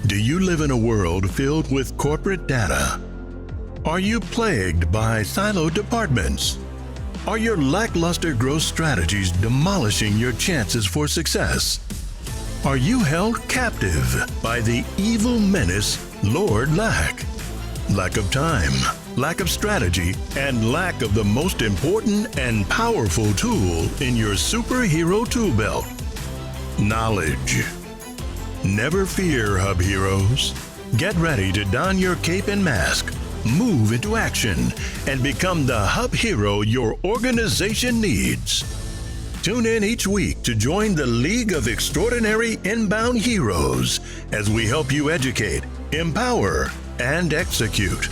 Do you live in a world filled with corporate data? Are you plagued by siloed departments? Are your lackluster growth strategies demolishing your chances for success? Are you held captive by the evil menace, Lord Lack? Lack of time, lack of strategy, and lack of the most important and powerful tool in your superhero tool belt, knowledge. Never fear, HubHeroes. Get ready to don your cape and mask, move into action, and become the Hub Hero your organization needs. Tune in each week to join the League of Extraordinary Inbound Heroes as we help you educate, empower, and execute.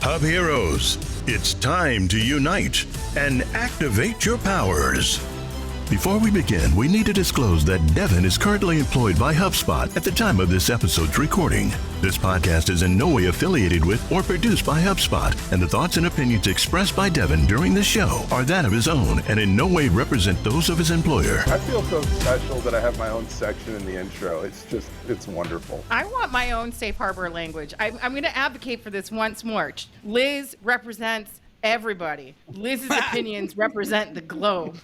Hub Heroes, it's time to unite and activate your powers. Before we begin, we need to disclose that Devin is currently employed by HubSpot at the time of this episode's recording. This podcast is in no way affiliated with or produced by HubSpot, and the thoughts and opinions expressed by Devin during the show are that of his own and in no way represent those of his employer. I feel so special that I have my own section in the intro. It's wonderful. I want my own safe harbor language. I'm going to advocate for this once more. Liz represents everybody. Liz's opinions represent the globe.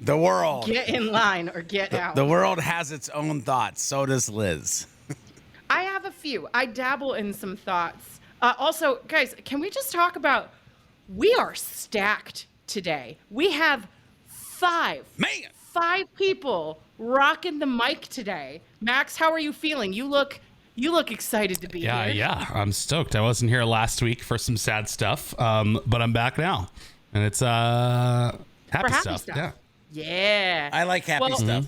The world. Get in line or get out. The world has its own thoughts. So does Liz. I have a few. I dabble in some thoughts. Also, guys, can we just talk about, we are stacked today. We have five people rocking the mic today. Max, how are you feeling? You look excited to be here. Yeah, I'm stoked. I wasn't here last week for some sad stuff, but I'm back now, and it's happy stuff. Yeah. I like happy stuff.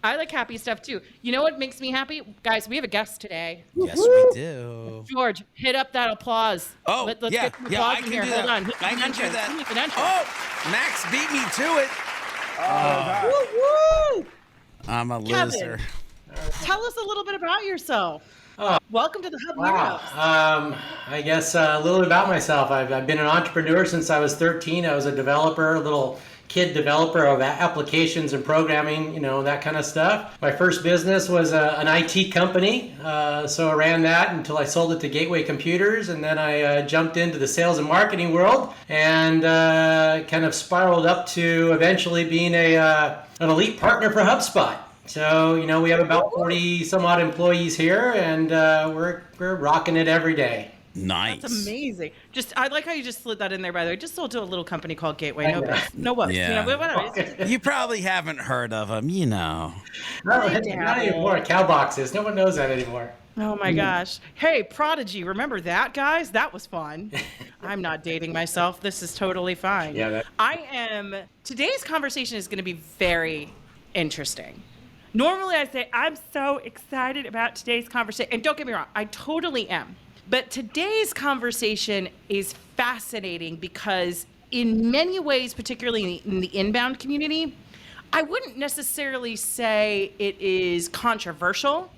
I like happy stuff too. You know what makes me happy? Guys, we have a guest today. Yes, we do. George, hit up that applause. Oh, Let's yeah, get some yeah, applause I in can here. do Hold that. on. I can do that. Oh, Max beat me to it. Woo, woo. I'm a Kevin, loser. Tell us a little bit about yourself. Welcome to the Hub Wow. Heroes. I guess a little bit about myself. I've been an entrepreneur since I was 13. I was a developer, a little kid developer of applications and programming, that kind of stuff. My first business was an IT company. So I ran that until I sold it to Gateway Computers. And then I jumped into the sales and marketing world and kind of spiraled up to eventually being an elite partner for HubSpot. So, we have about 40 some odd employees here, and we're rocking it every day. Nice. That's amazing. I like how you just slid that in there, by the way. Just sold to a little company called Gateway. No bugs. Yeah. Whatever. You probably haven't heard of them, Not anymore. Cowboxes. No one knows that anymore. Oh my gosh. Hey, Prodigy, remember that, guys? That was fun. I'm not dating myself. This is totally fine. Yeah. Today's conversation is going to be very interesting. Normally I say, I'm so excited about today's conversation. And don't get me wrong, I totally am. But today's conversation is fascinating because in many ways, particularly in the inbound community, I wouldn't necessarily say it is controversial,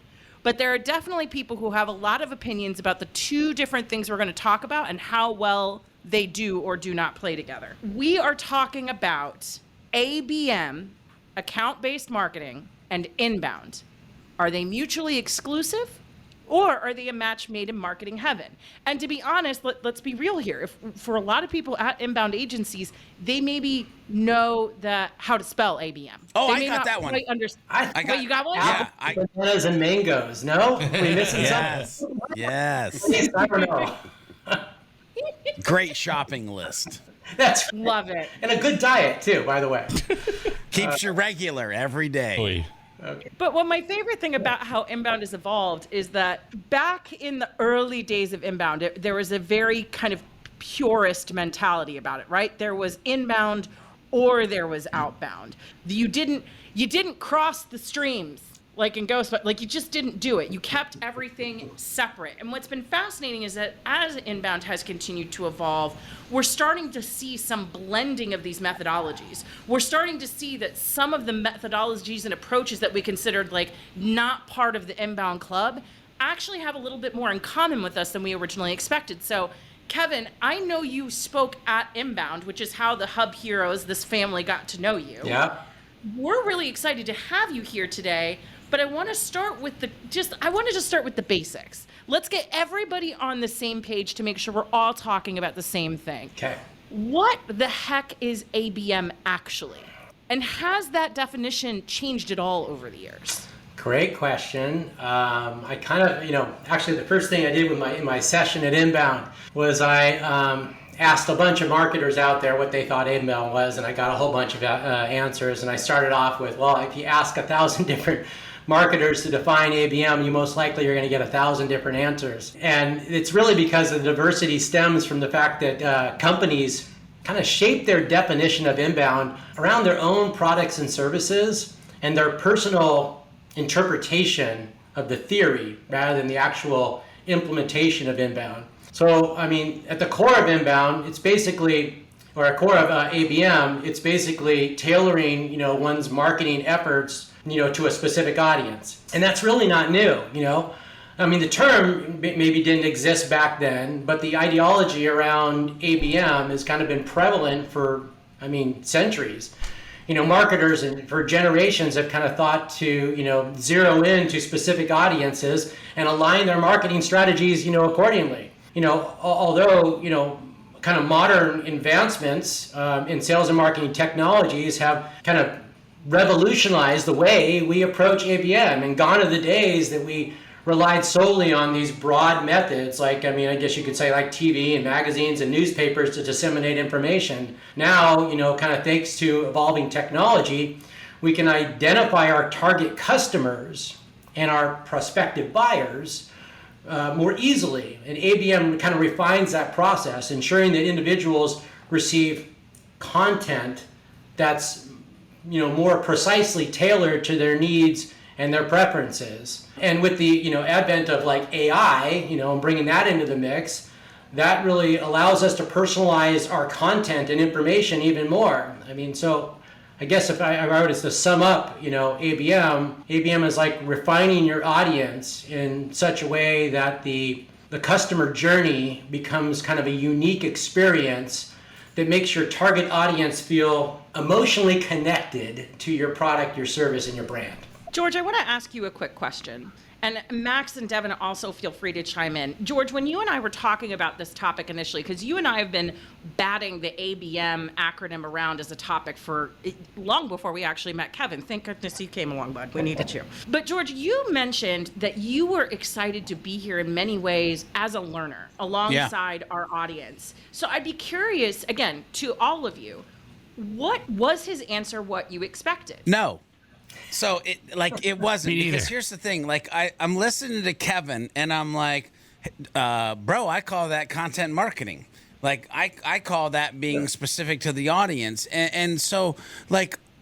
but there are definitely people who have a lot of opinions about the two different things we're going to talk about and how well they do or do not play together. We are talking about ABM, account-based marketing, and inbound. Are they mutually exclusive, or are they a match made in marketing heaven? And to be honest, let's be real here. For a lot of people at inbound agencies, they maybe know how to spell ABM. Oh, they I got that one. Wait, you got one? Yeah. Bananas and mangoes. No? Are we missing something? Yes. I don't know. Great shopping list. That's right. Love it. And a good diet, too, by the way. Keeps you regular every day. Okay. But what my favorite thing about how inbound has evolved is that back in the early days of inbound, there was a very kind of purist mentality about it, right? There was inbound or there was outbound. You didn't cross the streams like in Ghost, but like you just didn't do it. You kept everything separate. And what's been fascinating is that as inbound has continued to evolve, we're starting to see some blending of these methodologies. We're starting to see that some of the methodologies and approaches that we considered like not part of the inbound club actually have a little bit more in common with us than we originally expected. So Kevin, I know you spoke at Inbound, which is how the Hub Heroes, this family, got to know you. Yeah. We're really excited to have you here today but I want to start with I want to just start with the basics. Let's get everybody on the same page to make sure we're all talking about the same thing. Okay. What the heck is ABM actually? And has that definition changed at all over the years? Great question. I kind of, actually the first thing I did with in my session at Inbound was I asked a bunch of marketers out there what they thought inbound was, and I got a whole bunch of answers. And I started off with, well, if you ask 1,000 different marketers to define ABM, you most likely are going to get 1,000 different answers. And it's really because the diversity stems from the fact that companies kind of shape their definition of inbound around their own products and services and their personal interpretation of the theory rather than the actual implementation of inbound. So, I mean, at the core of inbound, it's basically, or at core of ABM, it's basically tailoring, one's marketing efforts, to a specific audience. And that's really not new, I mean, the term maybe didn't exist back then, but the ideology around ABM has kind of been prevalent for, centuries. Marketers and for generations have kind of thought to, zero in to specific audiences and align their marketing strategies, accordingly. Although, kind of modern advancements in sales and marketing technologies have kind of revolutionized the way we approach ABM, and gone are the days that we relied solely on these broad methods, like, I guess you could say like TV and magazines and newspapers to disseminate information. Now, kind of thanks to evolving technology, we can identify our target customers and our prospective buyers more easily. And ABM kind of refines that process, ensuring that individuals receive content that's, more precisely tailored to their needs and their preferences. And with the, advent of like AI, and bringing that into the mix, that really allows us to personalize our content and information even more. So I guess if I were to sum up, ABM is like refining your audience in such a way that the customer journey becomes kind of a unique experience that makes your target audience feel emotionally connected to your product, your service, and your brand. George, I want to ask you a quick question. And Max and Devin also feel free to chime in. George, when you and I were talking about this topic initially, because you and I have been batting the ABM acronym around as a topic for long before we actually met Kevin. Thank goodness you came along, bud. We needed you. But George, you mentioned that you were excited to be here in many ways as a learner alongside our audience. So I'd be curious, again, to all of you, what was his answer what you expected? No. So it wasn't, because here's the thing, I'm listening to Kevin and I'm like, bro, I call that content marketing. I call that being specific to the audience. And so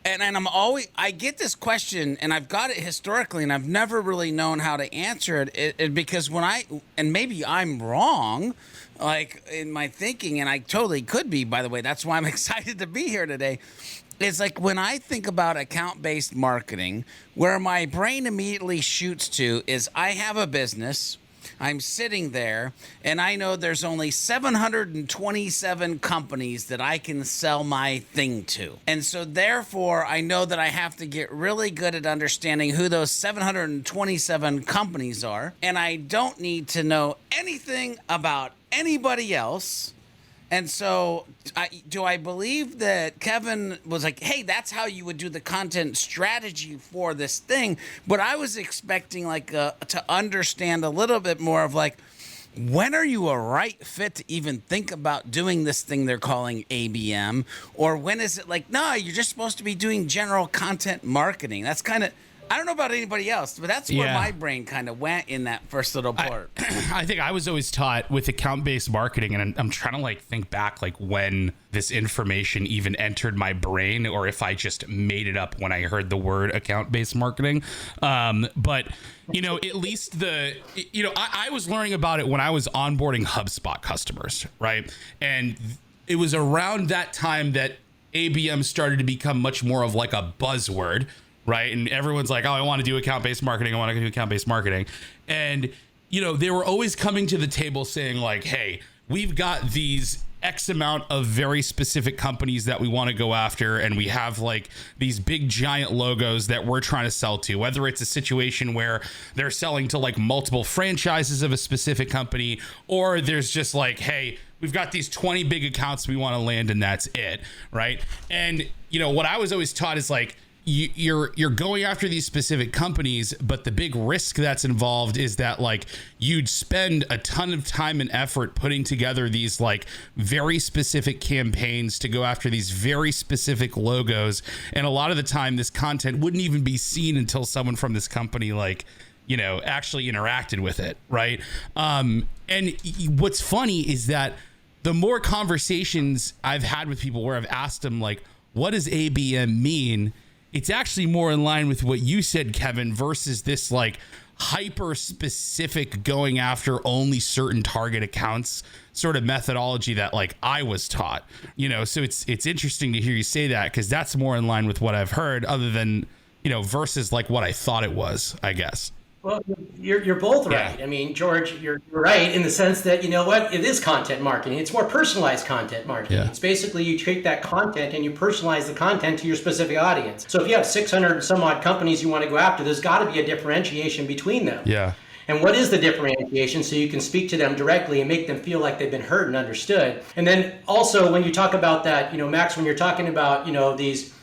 and I'm always, I get this question and I've got it historically and I've never really known how to answer it because and maybe I'm wrong, in my thinking, and I totally could be, by the way, that's why I'm excited to be here today. It's like when I think about account-based marketing, where my brain immediately shoots to is I have a business, I'm sitting there, and I know there's only 727 companies that I can sell my thing to. And so therefore, I know that I have to get really good at understanding who those 727 companies are, and I don't need to know anything about anybody else. And so do I believe that Kevin was like, hey, that's how you would do the content strategy for this thing. But I was expecting to understand a little bit more of when are you a right fit to even think about doing this thing they're calling ABM? Or when is it no, you're just supposed to be doing general content marketing. That's kind of, I don't know about anybody else, but that's where my brain kind of went in that first little part. I think I was always taught with account-based marketing, and I'm trying to think back when this information even entered my brain, or if I just made it up when I heard the word account-based marketing. But at least I was learning about it when I was onboarding HubSpot customers, right? And it was around that time that ABM started to become much more of a buzzword. Right. And everyone's like, oh, I want to do account-based marketing. And, they were always coming to the table saying hey, we've got these X amount of very specific companies that we want to go after, and we have like these big giant logos that we're trying to sell to, whether it's a situation where they're selling to like multiple franchises of a specific company, or there's just like, hey, we've got these 20 big accounts we want to land and that's it, right? And you know what I was always taught is like, you're going after these specific companies, but the big risk that's involved is that like you'd spend a ton of time and effort putting together these like very specific campaigns to go after these very specific logos, and a lot of the time this content wouldn't even be seen until someone from this company like, you know, actually interacted with it, right? And what's funny is that the more conversations I've had with people where I've asked them like, what does ABM mean? It's actually more in line with what you said, Kevin, versus this like hyper specific going after only certain target accounts sort of methodology that like I was taught, you know. So it's interesting to hear you say that, because that's more in line with what I've heard, other than, you know, versus like what I thought it was, I guess. Well, you're both right. Yeah. I mean, George, you're right in the sense that, you know what, it is content marketing. It's more personalized content marketing. Yeah. It's basically you take that content and you personalize the content to your specific audience. So if you have 600 and some odd companies you want to go after, there's got to be a differentiation between them. Yeah. And what is the differentiation, so you can speak to them directly and make them feel like they've been heard and understood. And then also when you talk about that, you know, Max, when you're talking about, you know, these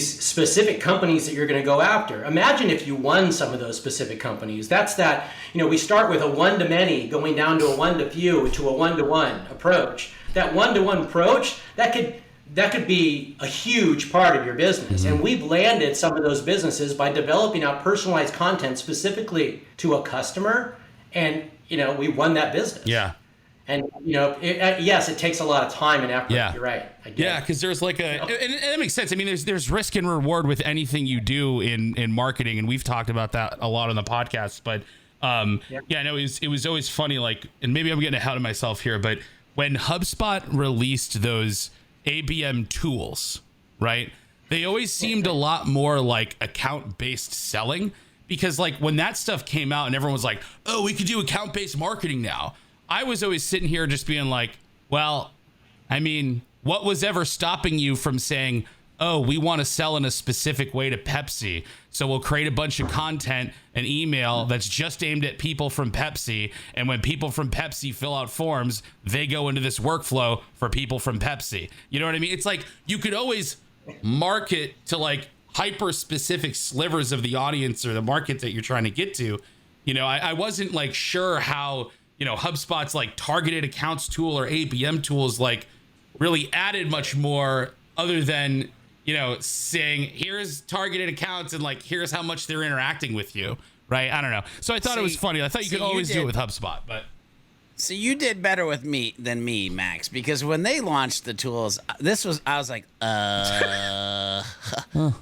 specific companies that you're going to go after. Imagine if you won some of those specific companies. That's that, you know, we start with a one-to-many going down to a one-to-few to a one-to-one approach. That one-to-one approach, that could be a huge part of your business. Mm-hmm. And we've landed some of those businesses by developing out personalized content specifically to a customer. And, you know, we won that business. Yeah. And, you know, yes, it takes a lot of time and effort. Yeah. You're right. Yeah, because there's like and it makes sense. I mean, there's risk and reward with anything you do in marketing, and we've talked about that a lot on the podcast. But yeah, no, it was always funny. Like, and maybe I'm getting ahead of myself here, but when HubSpot released those ABM tools, right? They always seemed a lot more like account-based selling, because like when that stuff came out and everyone was like, "Oh, we could do account-based marketing now." I was always sitting here just being like, well, I mean, what was ever stopping you from saying, oh, we want to sell in a specific way to Pepsi, so we'll create a bunch of content and email that's just aimed at people from Pepsi, and when people from Pepsi fill out forms, they go into this workflow for people from Pepsi. You know what I mean? It's like you could always market to like hyper specific slivers of the audience or the market that you're trying to get to. You know, I wasn't like sure how, you know, HubSpot's like targeted accounts tool or ABM tools like really added much more, other than, you know, saying here's targeted accounts and like here's how much they're interacting with you, right? I don't know. So I thought it was funny. I thought you could always do it with HubSpot, but so you did better with me than me, Max, because when they launched the tools, I was like, that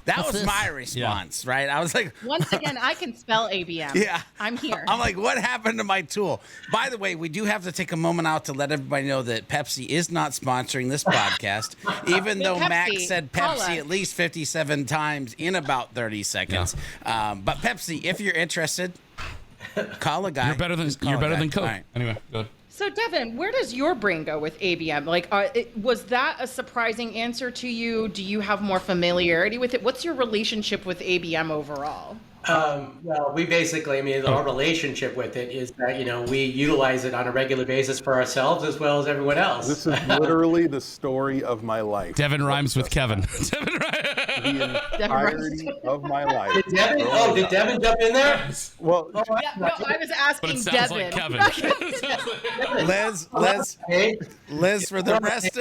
was my response, right? I was like, once again, I can spell ABM. Yeah. I'm here. I'm like, what happened to my tool? By the way, we do have to take a moment out to let everybody know that Pepsi is not sponsoring this podcast, even though Pepsi, Max said call Pepsi us. at least 57 times in about 30 seconds. Yeah. But Pepsi, if you're interested, call a guy. you're better than Coke. All right. Anyway, go ahead. So, Devin, where does your brain go with ABM? Like, was that a surprising answer to you? Do you have more familiarity with it? What's your relationship with ABM overall? Well, we basically, I mean, our relationship with it is that, you know, we utilize it on a regular basis for ourselves as well as everyone else. This is literally the story of my life. Devin rhymes with Kevin. The entirety of my life. Did Devin jump in there? Well, Yeah, no, I was But asking it sounds Devin. like Kevin. Liz, for the rest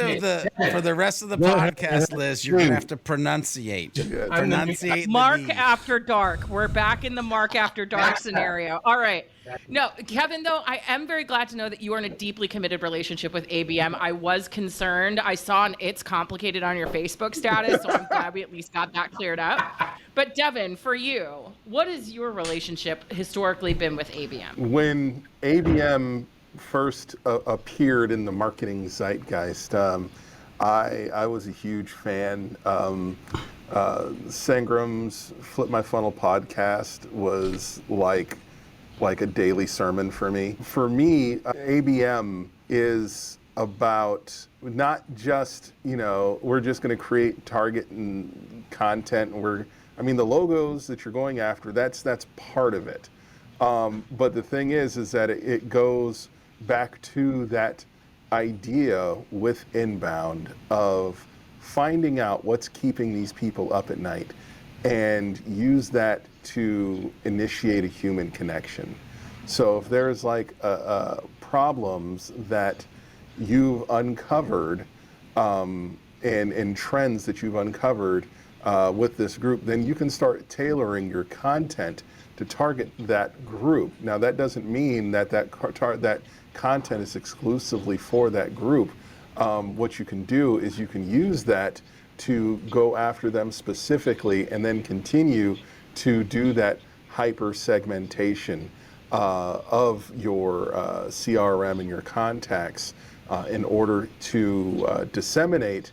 of the podcast, Liz, you're gonna have to pronunciate. Pronunciate. Mark the D. After Dark. We're back in the Mark After Dark scenario. All right. No, Kevin, though, I am very glad to know that you are in a deeply committed relationship with ABM. I was concerned. I saw an "it's complicated" on your Facebook status, so I'm glad we at least got that cleared up. But Devin, for you, what has your relationship historically been with ABM? when ABM first appeared in the marketing zeitgeist, I was a huge fan. Sangram's Flip My Funnel podcast was like a daily sermon for me. For me, ABM is about not just, we're just going to create target and content. And the logos that you're going after, that's part of it. But the thing is that it goes back to that idea with inbound of finding out what's keeping these people up at night and use that to initiate a human connection. So if there's like problems that you've uncovered and trends that you've uncovered with this group, then you can start tailoring your content to target that group. Now that doesn't mean that content is exclusively for that group. What you can do is you can use that to go after them specifically and then continue to do that hyper segmentation of your CRM and your contacts in order to disseminate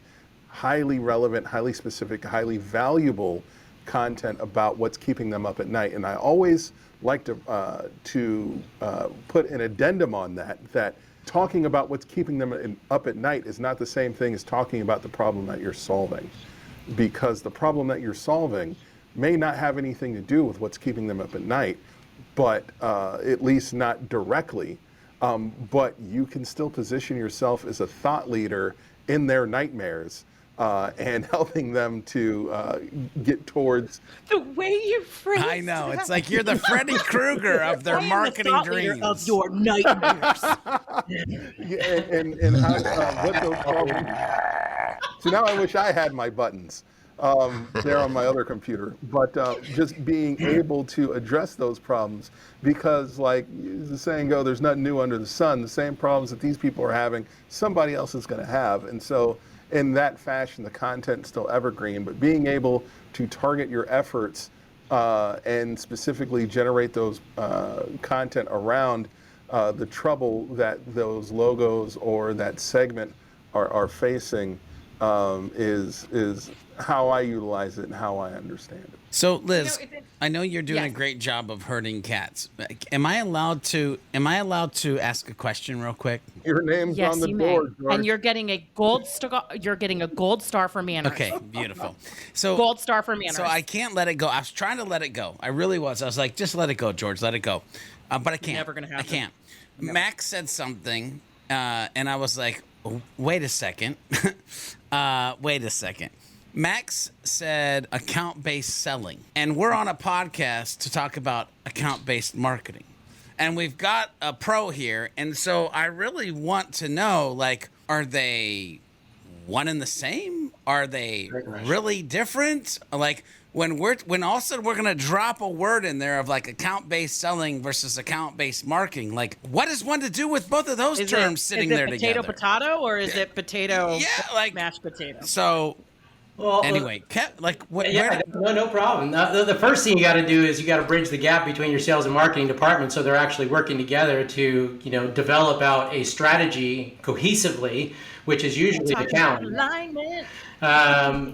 highly relevant, highly specific, highly valuable content about what's keeping them up at night. And I always like to put an addendum on that talking about what's keeping them up at night is not the same thing as talking about the problem that you're solving, because the problem that you're solving may not have anything to do with what's keeping them up at night, but at least not directly. But you can still position yourself as a thought leader in their nightmares and helping them to get towards. The way you phrase I know. It's like you're the Freddy Krueger of their marketing dreams. Of your nightmares. Yeah, and how, what those problems. So now I wish I had my buttons there on my other computer, but just being able to address those problems, because like the saying go, there's nothing new under the sun. The same problems that these people are having, somebody else is going to have. And so in that fashion, the content's still evergreen, but being able to target your efforts and specifically generate those content around the trouble that those logos or that segment are facing is how I utilize it and how I understand it. So Liz, I know you're doing a great job of herding cats. Am I allowed to ask a question real quick? Your name's on the board, George. And you're getting a gold star. You're getting a gold star for manners. Okay, beautiful. So gold star for manners. So I can't let it go. I was trying to let it go. I really was. I was like, just let it go, George. Let it go. But I can't. Never gonna happen. I can't. Never. Max said something, and I was like, oh, wait a second. Wait a second. Max said account-based selling, and we're on a podcast to talk about account-based marketing. And we've got a pro here, and so I really want to know, like, are they one and the same? Are they really different? Like, when all of a sudden we're going to drop a word in there of like account-based selling versus account-based marketing, like what is one to do with both of those terms sitting there together? Is it potato, or is it potato like mashed potato? So anyway, no problem. The first thing you got to do is you got to bridge the gap between your sales and marketing department, so they're actually working together to develop out a strategy cohesively, which is usually the challenge.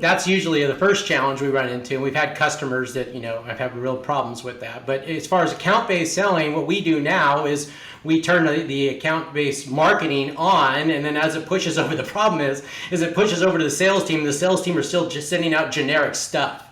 That's usually the first challenge we run into, and we've had customers that have had real problems with that. But as far as account-based selling, what we do now is we turn the account-based marketing on, and then as it pushes over, the problem is it pushes over to the sales team. The sales team are still just sending out generic stuff,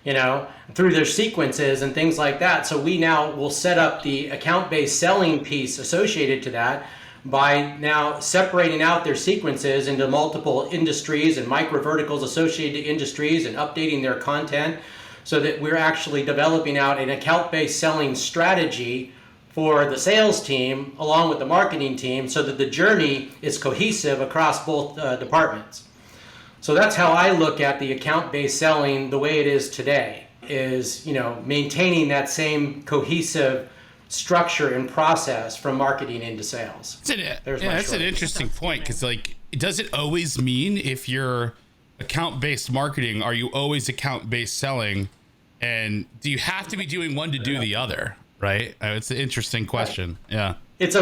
through their sequences and things like that. So we now will set up the account-based selling piece associated to that by now separating out their sequences into multiple industries and micro verticals associated to industries and updating their content, so that we're actually developing out an account-based selling strategy for the sales team along with the marketing team, so that the journey is cohesive across both departments. So that's how I look at the account-based selling the way it is today, is maintaining that same cohesive structure and process from marketing into sales. That's an interesting point, because like, does it always mean if you're account-based marketing, are you always account-based selling, and do you have to be doing one to do the other? Right? It's an interesting question. Yeah. It's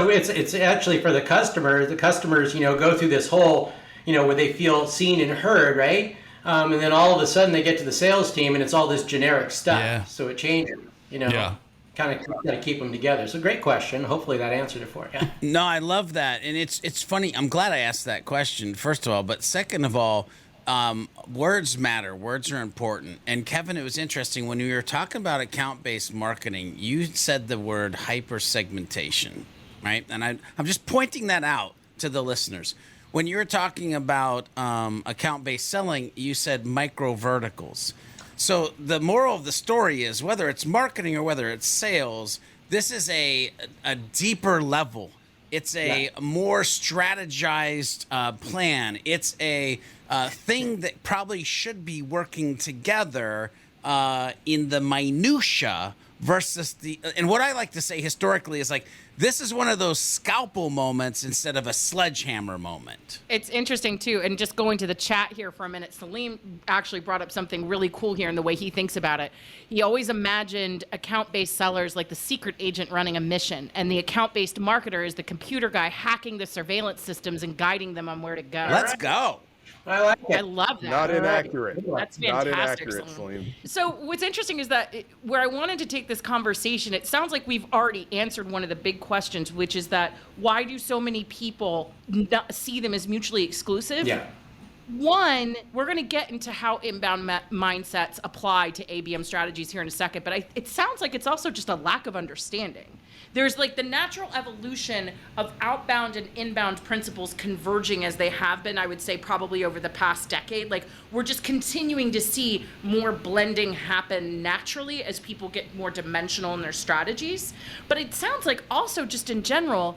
actually for the customer. The customers, go through this whole, where they feel seen and heard, right? And then all of a sudden they get to the sales team and it's all this generic stuff. Yeah. So it changes, Yeah. kind of got to keep them together. So great question. Hopefully that answered it for you. No, I love that. And it's funny. I'm glad I asked that question, first of all. But second of all, words matter. Words are important. And Kevin, it was interesting when we were talking about account-based marketing, you said the word hyper-segmentation, right? And I'm just pointing that out to the listeners. When you were talking about account-based selling, you said micro verticals. So the moral of the story is whether it's marketing or whether it's sales, this is a deeper level. It's a more strategized plan. It's a thing that probably should be working together in the minutia versus and what I like to say historically is like, this is one of those scalpel moments instead of a sledgehammer moment. It's interesting too, and just going to the chat here for a minute, Salim actually brought up something really cool here in the way he thinks about it. He always imagined account-based sellers like the secret agent running a mission, and the account-based marketer is the computer guy hacking the surveillance systems and guiding them on where to go. Let's go. I like it. I love that. Not inaccurate. That's Not fantastic, inaccurate, Salim. Salim. So what's interesting is that where I wanted to take this conversation, it sounds like we've already answered one of the big questions, which is that why do so many people not see them as mutually exclusive? Yeah. One, we're going to get into how inbound mindsets apply to ABM strategies here in a second, but it sounds like it's also just a lack of understanding. There's like the natural evolution of outbound and inbound principles converging as they have been, I would say, probably over the past decade. Like, we're just continuing to see more blending happen naturally as people get more dimensional in their strategies. But it sounds like also just in general,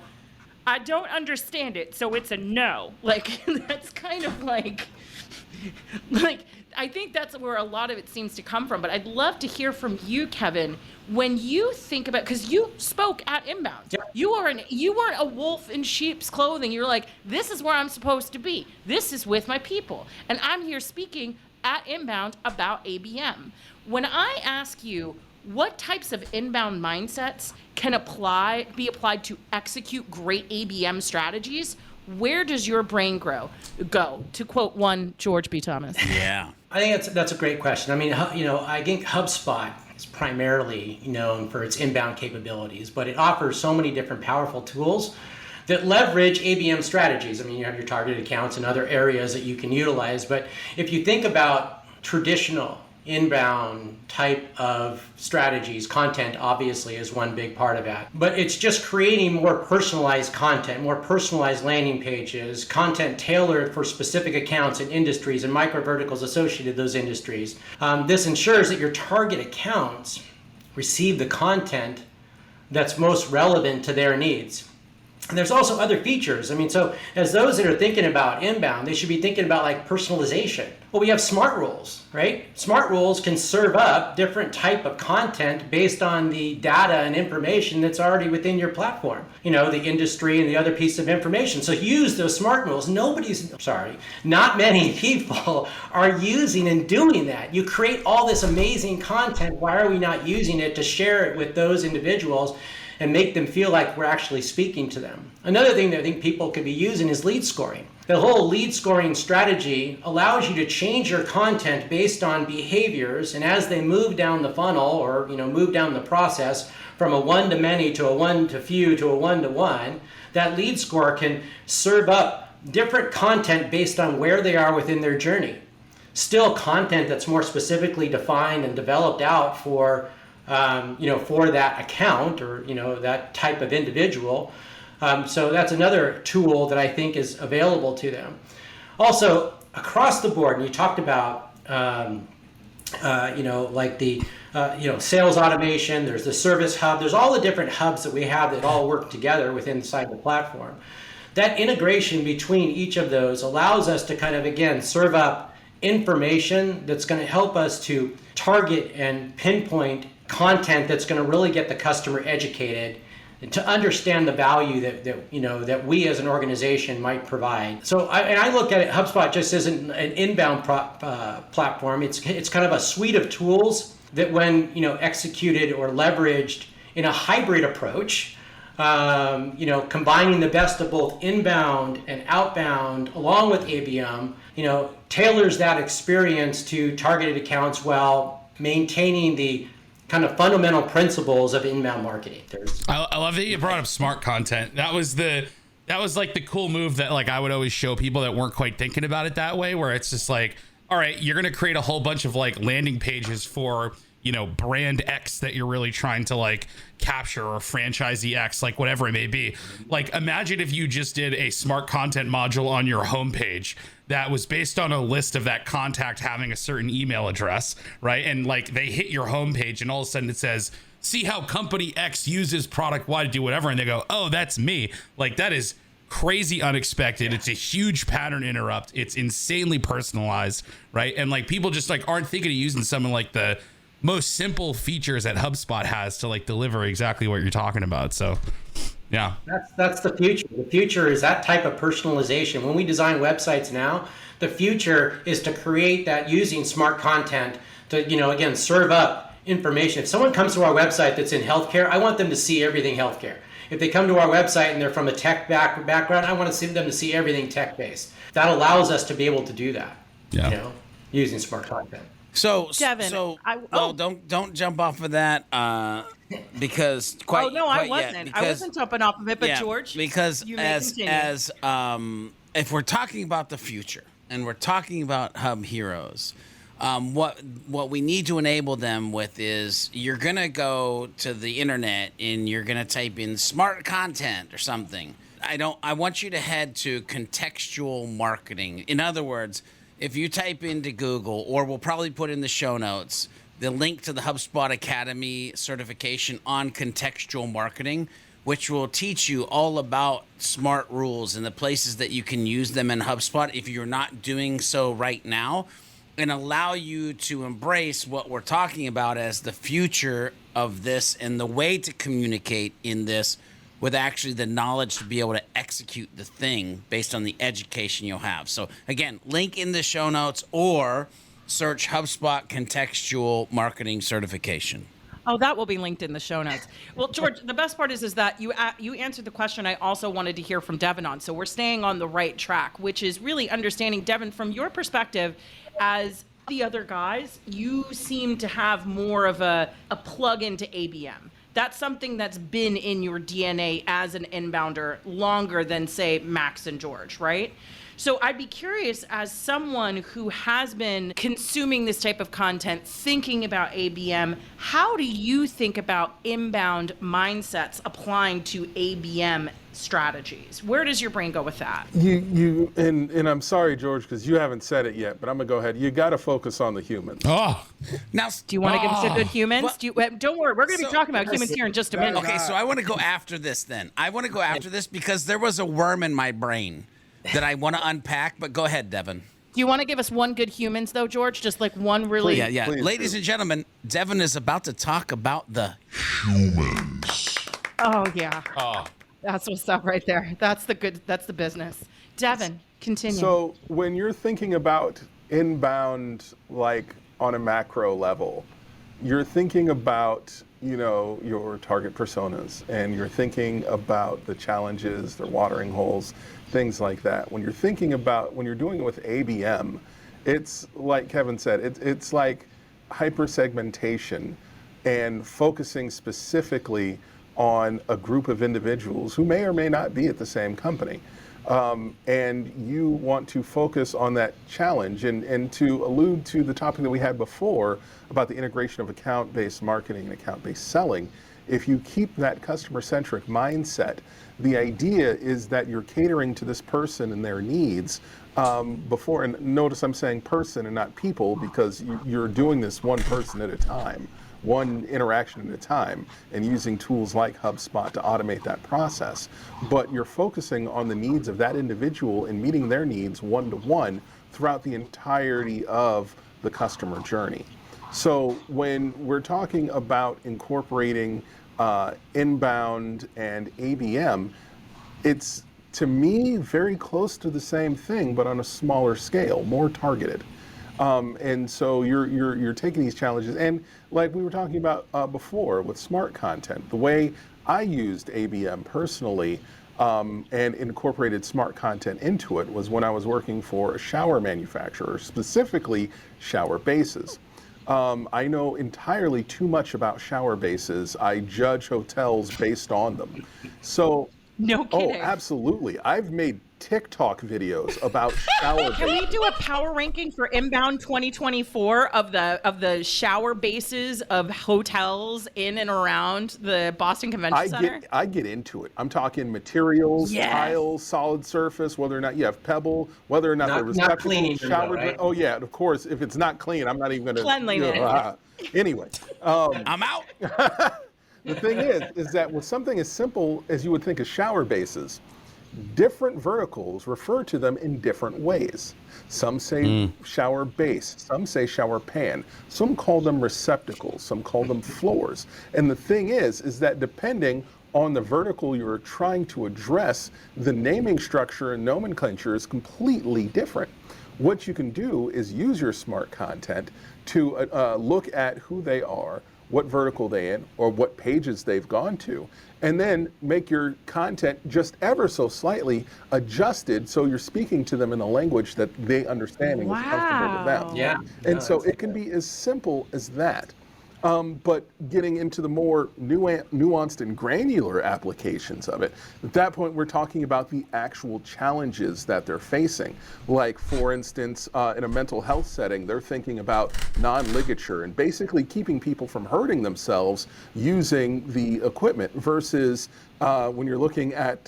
I don't understand it, so it's a no. Like, that's kind of like I think that's where a lot of it seems to come from. But I'd love to hear from you, Kevin, when you think about, because you spoke at Inbound. Yeah. You weren't a wolf in sheep's clothing. You're like, this is where I'm supposed to be. This is with my people. And I'm here speaking at Inbound about ABM. When I ask you, what types of inbound mindsets can be applied to execute great ABM strategies? Where does your brain go? To quote one George B. Thomas. Yeah. I think that's a great question. I mean, I think HubSpot is primarily known for its inbound capabilities, but it offers so many different powerful tools that leverage ABM strategies. I mean, you have your targeted accounts and other areas that you can utilize. But if you think about traditional inbound type of strategies, content obviously is one big part of that. But it's just creating more personalized content, more personalized landing pages, content tailored for specific accounts and industries and micro verticals associated with those industries. This ensures that your target accounts receive the content that's most relevant to their needs. And there's also other features. I mean, so as those that are thinking about inbound, they should be thinking about like personalization. Well, we have smart rules, right? Smart rules can serve up different type of content based on the data and information that's already within your platform. You know, the industry and the other piece of information. So use those smart rules. Not many people are using and doing that. You create all this amazing content. Why are we not using it to share it with those individuals and make them feel like we're actually speaking to them? Another thing that I think people could be using is lead scoring. The whole lead scoring strategy allows you to change your content based on behaviors, and as they move down the funnel or move down the process from a one to many to a one to few to a one to one, that lead score can serve up different content based on where they are within their journey. Still content that's more specifically defined and developed out for for that account or that type of individual. So that's another tool that I think is available to them. Also, across the board, and you talked about like the sales automation. There's the service hub. There's all the different hubs that we have that all work together within inside the platform. That integration between each of those allows us to kind of again serve up information that's going to help us to target and pinpoint content that's going to really get the customer educated and to understand the value that we as an organization might provide. So I look at it, HubSpot just as an inbound platform. It's kind of a suite of tools that when executed or leveraged in a hybrid approach, combining the best of both inbound and outbound along with ABM, tailors that experience to targeted accounts while maintaining the kind of fundamental principles of inbound marketing. I love that you brought up smart content. That was like the cool move that like I would always show people that weren't quite thinking about it that way, where it's just like, all right, you're going to create a whole bunch of like landing pages for, you know, brand X that you're really trying to like capture, or franchisee X, like whatever it may be. Like, imagine if you just did a smart content module on your homepage that was based on a list of that contact having a certain email address, right? And like they hit your homepage and all of a sudden it says, see how company X uses product Y to do whatever. And they go, oh, that's me. Like, that is crazy unexpected. It's a huge pattern interrupt. It's insanely personalized, right? And like people just like aren't thinking of using something like the most simple features that HubSpot has to like deliver exactly what you're talking about. So yeah, that's the future. The future is that type of personalization. When we design websites now, the future is to create that using smart content to, you know, again, serve up information. If someone comes to our website that's in healthcare, I want them to see everything healthcare. If they come to our website and they're from a tech background, I want to see them to see everything tech-based. That allows us to be able to do that, you know, using smart content. So, Devin, don't jump off of that because I wasn't. I wasn't jumping off of it, but George, because you may continue. If we're talking about the future and we're talking about HubHeroes, what we need to enable them with is you're gonna go to the internet and you're gonna type in smart content or something. I want you to head to contextual marketing. In other words, if you type into Google, or we'll probably put in the show notes, the link to the HubSpot Academy certification on contextual marketing, which will teach you all about smart rules and the places that you can use them in HubSpot if you're not doing so right now, and allow you to embrace what we're talking about as the future of this and the way to communicate in this with actually the knowledge to be able to execute the thing based on the education you'll have. So again, link in the show notes or search HubSpot Contextual Marketing Certification. Oh, that will be linked in the show notes. Well, George, the best part is that you answered the question I also wanted to hear from Devin on. So we're staying on the right track, which is really understanding, Devin, from your perspective, as the other guys, you seem to have more of a plug into ABM. That's something that's been in your DNA as an inbounder longer than, say, Max and George, right? So I'd be curious, as someone who has been consuming this type of content, thinking about ABM, how do you think about inbound mindsets applying to ABM strategies? Where does your brain go with that? And I'm sorry, George, because you haven't said it yet, but I'm gonna go ahead. You got to focus on the humans. Oh, now do you want to give us a good humans? Well, don't worry, we're going to be talking about humans here in just a minute. Okay, so I want to go after this then. I want to go after this because there was a worm in my brain that I want to unpack, but go ahead, Devin. Do you want to give us one good humans, though, George? Just like one really... Yeah. Please Ladies do. and gentlemen, Devin is about to talk about the Humans. Oh, yeah. oh. That's what's up right there. That's the business. Devin, continue. So when you're thinking about inbound, like on a macro level, you're thinking about, you know, your target personas, and you're thinking about the challenges, the watering holes, things like that. When you're thinking about, when you're doing it with ABM, it's like Kevin said, it's like hyper segmentation and focusing specifically on a group of individuals who may or may not be at the same company. And you want to focus on that challenge. And to allude to the topic that we had before about the integration of account-based marketing and account-based selling, if you keep that customer-centric mindset, the idea is that you're catering to this person and their needs before, and notice I'm saying person and not people, because you're doing this one person at a time, one interaction at a time, and using tools like HubSpot to automate that process. But you're focusing on the needs of that individual and meeting their needs one-to-one throughout the entirety of the customer journey. So when we're talking about incorporating inbound and ABM, it's, to me, very close to the same thing, but on a smaller scale, more targeted. And so you're taking these challenges, and like we were talking about before with smart content, the way I used ABM personally and incorporated smart content into it was when I was working for a shower manufacturer, specifically shower bases. I know entirely too much about shower bases. I judge hotels based on them. So, No oh, kidding. absolutely. I've made TikTok videos about shower Can we bases. do a power ranking for inbound 2024 of the shower bases of hotels in and around the Boston Convention Center? I get into it. I'm talking materials, Yes. tiles, solid surface, whether or not you have pebble, whether or not Not- the not receptacle, cleaning them, shower. though, right? Oh yeah, of course. If it's not clean, I'm not even going to. Cleanliness. Anyway, I'm out. the thing is that with something as simple as you would think of shower bases, different verticals refer to them in different ways. Some say shower base, some say shower pan, some call them receptacles, some call them floors. And the thing is that depending on the vertical you're trying to address, the naming structure and nomenclature is completely different. What you can do is use your smart content to look at who they are, what vertical they in, or what pages they've gone to, and then make your content just ever so slightly adjusted so you're speaking to them in a language that they understand and is comfortable with them. Yeah. And so it can be as simple as that. But getting into the more nuanced and granular applications of it, at that point we're talking about the actual challenges that they're facing. Like, for instance, in a mental health setting, they're thinking about non-ligature and basically keeping people from hurting themselves using the equipment versus when you're looking at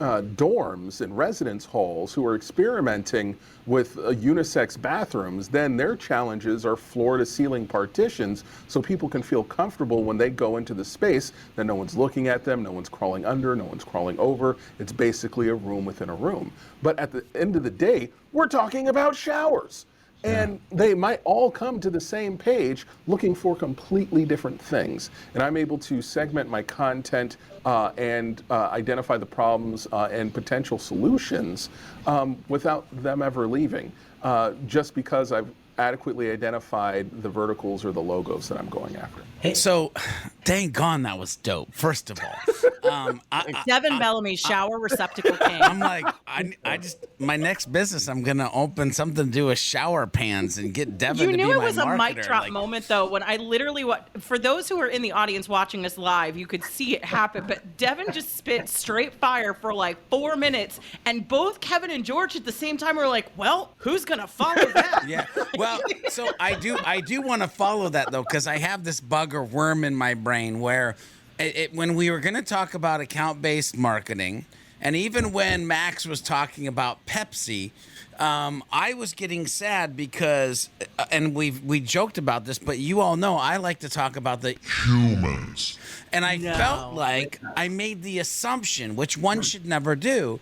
dorms and residence halls who are experimenting with unisex bathrooms, then their challenges are floor to ceiling partitions so people can feel comfortable when they go into the space that no one's looking at them, no one's crawling under, no one's crawling over. It's basically a room within a room. But at the end of the day, we're talking about showers. And they might all come to the same page looking for completely different things. And I'm able to segment my content and identify the problems and potential solutions without them ever leaving, just because I've adequately identified the verticals or the logos that I'm going after. Hey, so dang gone, that was dope. First of all, Devin Bellamy, shower receptacle king. I'm like, I just, my next business, I'm gonna open something to do with shower pans and get Devin You to knew be it my was a mic marketer. drop Like, moment, though, when I literally, for those who are in the audience watching us live, you could see it happen, but Devin just spit straight fire for like 4 minutes, and both Kevin and George at the same time were like, well, who's gonna follow that? Yeah. Well, so I do want to follow that though, because I have this bug or worm in my brain where when we were going to talk about account-based marketing, and even when Max was talking about Pepsi, I was getting sad because, and we joked about this, but you all know I like to talk about the humans. And I felt like I made the assumption, which one should never do,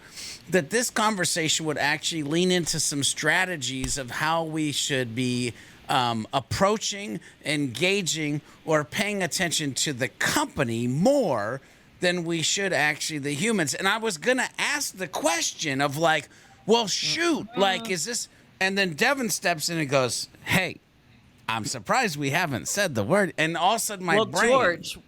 that this conversation would actually lean into some strategies of how we should be approaching, engaging, or paying attention to the company more than we should actually the humans. And I was going to ask the question of like, well, shoot, like, is this? And then Devin steps in and goes, hey, I'm surprised we haven't said the word. And all of a sudden my brain. George,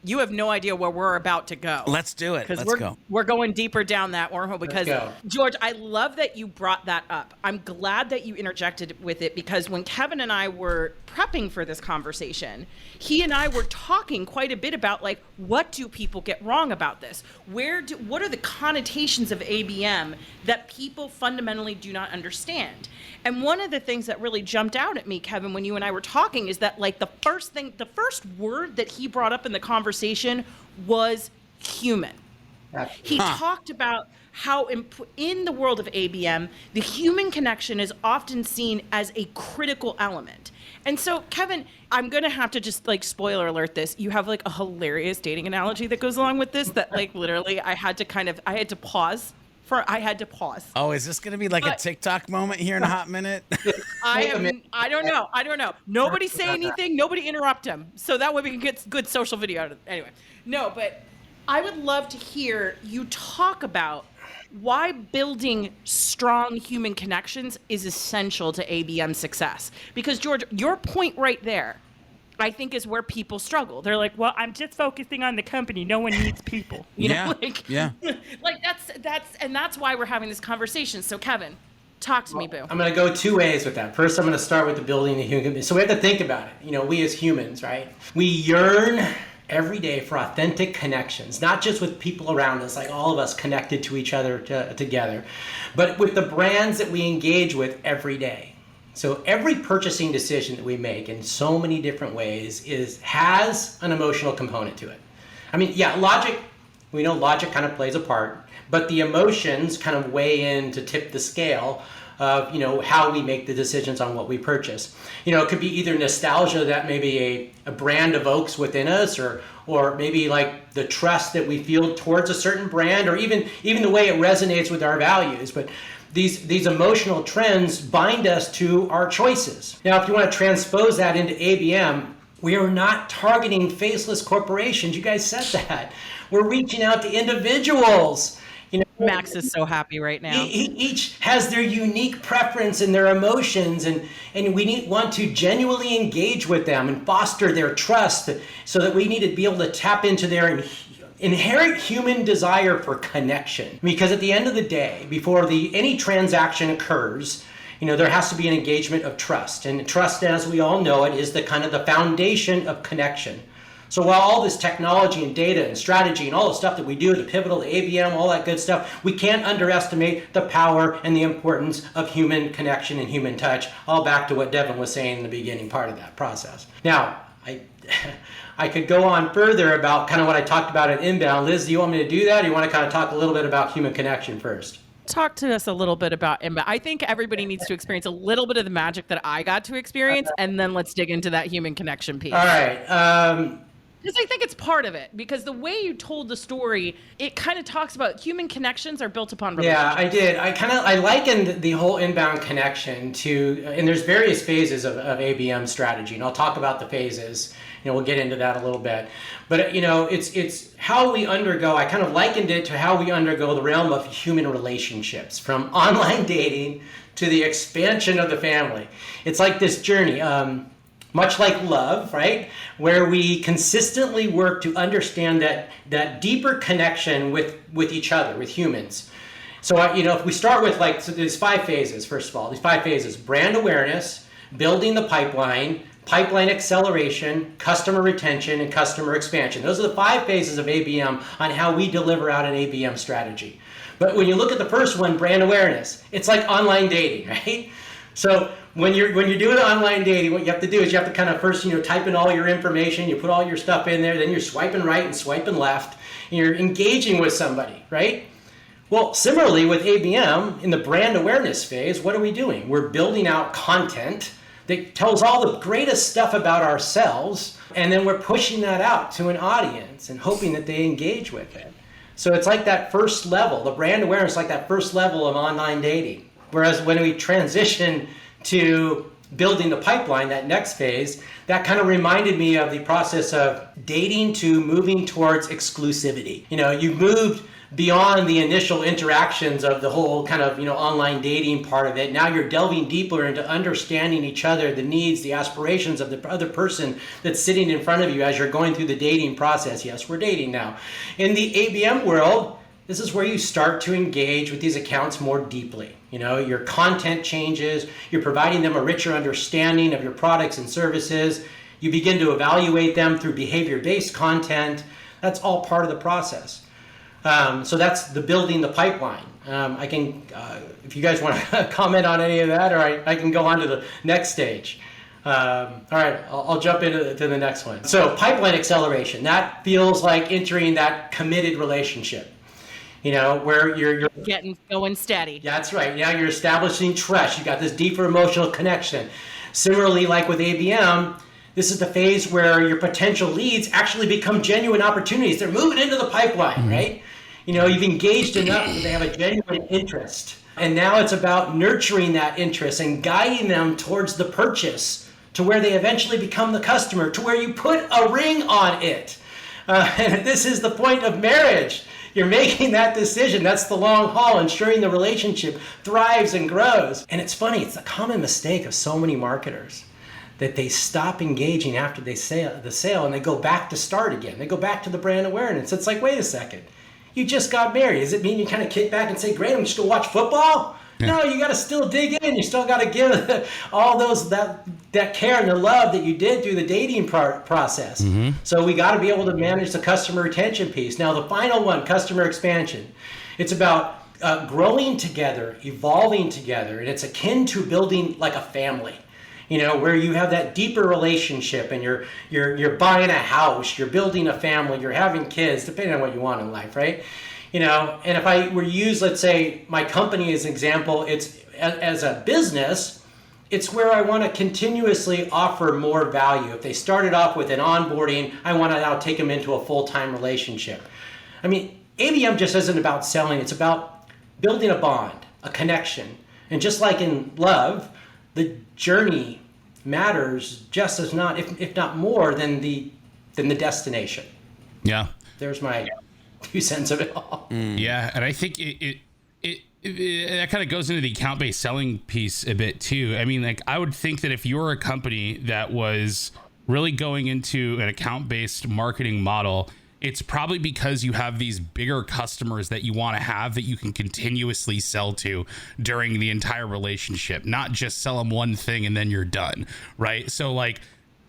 you have no idea where we're about to go. Let's do it. Let's go. We're going deeper down that wormhole because, go. George, I love that you brought that up. I'm glad that you interjected with it because when Kevin and I were prepping for this conversation, he and I were talking quite a bit about, like, what do people get wrong about this? What are the connotations of ABM that people fundamentally do not understand? And one of the things that really jumped out at me, Kevin, when you and I were talking is that, like, the first word that he brought up in the conversation was human. He talked about how in the world of ABM, the human connection is often seen as a critical element. And so, Kevin, I'm going to have to just, like, spoiler alert this. You have, like, a hilarious dating analogy that goes along with this that, like, literally I had to pause. Oh, is this going to be like a TikTok moment here in a hot minute? I don't know. Nobody say anything. Nobody interrupt him. So that way we can get good social video out of it. Anyway. No, but I would love to hear you talk about why building strong human connections is essential to ABM success. Because, George, your point right there, I think, is where people struggle. They're like, well, I'm just focusing on the company. No one needs people. You know, like, yeah. like that's why we're having this conversation. So, Kevin, Talk to me, Boo. I'm going to go two ways with that. First, I'm going to start with the building the human. So we have to think about it. We as humans, right? We yearn every day for authentic connections, not just with people around us, like all of us connected to each other together, but with the brands that we engage with every day. So every purchasing decision that we make in so many different ways has an emotional component to it. I mean, yeah, logic, we know logic kind of plays a part, but the emotions kind of weigh in to tip the scale of how we make the decisions on what we purchase. It could be either nostalgia that maybe a brand evokes within us, or maybe like the trust that we feel towards a certain brand, or even the way it resonates with our values. But these emotional trends bind us to our choices. Now, if you want to transpose that into ABM, we are not targeting faceless corporations. You guys said that. We're reaching out to individuals. Max is so happy right now. Each has their unique preference and their emotions, and we want to genuinely engage with them and foster their trust, so that we need to be able to tap into their inherent human desire for connection. Because at the end of the day, before any transaction occurs, there has to be an engagement of trust. And trust, as we all know it, is the kind of the foundation of connection. So while all this technology and data and strategy and all the stuff that we do, the pivotal, the ABM, all that good stuff, we can't underestimate the power and the importance of human connection and human touch. All back to what Devin was saying in the beginning part of that process. Now, I could go on further about kind of what I talked about at Inbound. Liz, do you want me to do that, or do you want to kind of talk a little bit about human connection first? Talk to us a little bit about Inbound. I think everybody needs to experience a little bit of the magic that I got to experience, and then let's dig into that human connection piece. All right. Because I think it's part of it. Because the way you told the story, it kind of talks about human connections are built upon relationships. Yeah, I did. I likened the whole inbound connection to, and there's various phases of ABM strategy, and I'll talk about the phases. We'll get into that a little bit. But it's how we undergo. I kind of likened it to how we undergo the realm of human relationships, from online dating to the expansion of the family. It's like this journey. Much like love, right? Where we consistently work to understand that deeper connection with each other, with humans. So, if we start with so there's 5 phases, first of all, these 5 phases: brand awareness, building the pipeline acceleration, customer retention, and customer expansion. Those are the 5 phases of ABM on how we deliver out an ABM strategy. But when you look at the first one, brand awareness, it's like online dating, right? So when you're doing online dating, what you have to do is you have to kind of first, type in all your information, you put all your stuff in there, then you're swiping right and swiping left, and you're engaging with somebody, right? Well, similarly with ABM, in the brand awareness phase, what are we doing? We're building out content that tells all the greatest stuff about ourselves, and then we're pushing that out to an audience and hoping that they engage with it. So it's like that first level, the brand awareness is like that first level of online dating. Whereas when we transition to building the pipeline, that next phase, that kind of reminded me of the process of dating to moving towards exclusivity. You moved beyond the initial interactions of the whole kind of, online dating part of it. Now you're delving deeper into understanding each other, the needs, the aspirations of the other person that's sitting in front of you as you're going through the dating process. Yes, we're dating now. In the ABM world, this is where you start to engage with these accounts more deeply. Your content changes, you're providing them a richer understanding of your products and services. You begin to evaluate them through behavior-based content. That's all part of the process. So that's the building the pipeline. I can, if you guys want to comment on any of that, or I can go on to the next stage. All right, I'll jump into the next one. So pipeline acceleration, that feels like entering that committed relationship. Where you're getting going steady. Yeah, that's right. Now you're establishing trust. You got this deeper emotional connection. Similarly, like with ABM, this is the phase where your potential leads actually become genuine opportunities. They're moving into the pipeline, right? You've engaged enough that they have a genuine interest. And now it's about nurturing that interest and guiding them towards the purchase, to where they eventually become the customer, to where you put a ring on it. And this is the point of marriage. You're making that decision. That's the long haul, ensuring the relationship thrives and grows. And it's funny, it's a common mistake of so many marketers that they stop engaging after the sale and they go back to start again. They go back to the brand awareness. It's like, wait a second, you just got married. Does it mean you kind of kick back and say, great, I'm just going to watch football? No, you got to still dig in. You still got to give all those that care and the love that you did through the dating process. So we got to be able to manage the customer retention piece. Now, the final one, customer expansion. It's about growing together, evolving together, and it's akin to building like a family. You know, where you have that deeper relationship, and you're buying a house, you're building a family, you're having kids, depending on what you want in life, right? You know, and if I were to use, let's say, my company as an example, it's as a business, it's where I want to continuously offer more value. If they started off with an onboarding, I want to now take them into a full-time relationship. I mean, ABM just isn't about selling, it's about building a bond, a connection. And just like in love, the journey matters just as not, if not more, than the destination. Yeah. There's my 2 cents of it all. Yeah, and I think it that kind of goes into the account-based selling piece a bit too. I mean, like, I would think that if you're a company that was really going into an account-based marketing model, it's probably because you have these bigger customers that you want to have that you can continuously sell to during the entire relationship, not just sell them one thing and then you're done, right? So, like,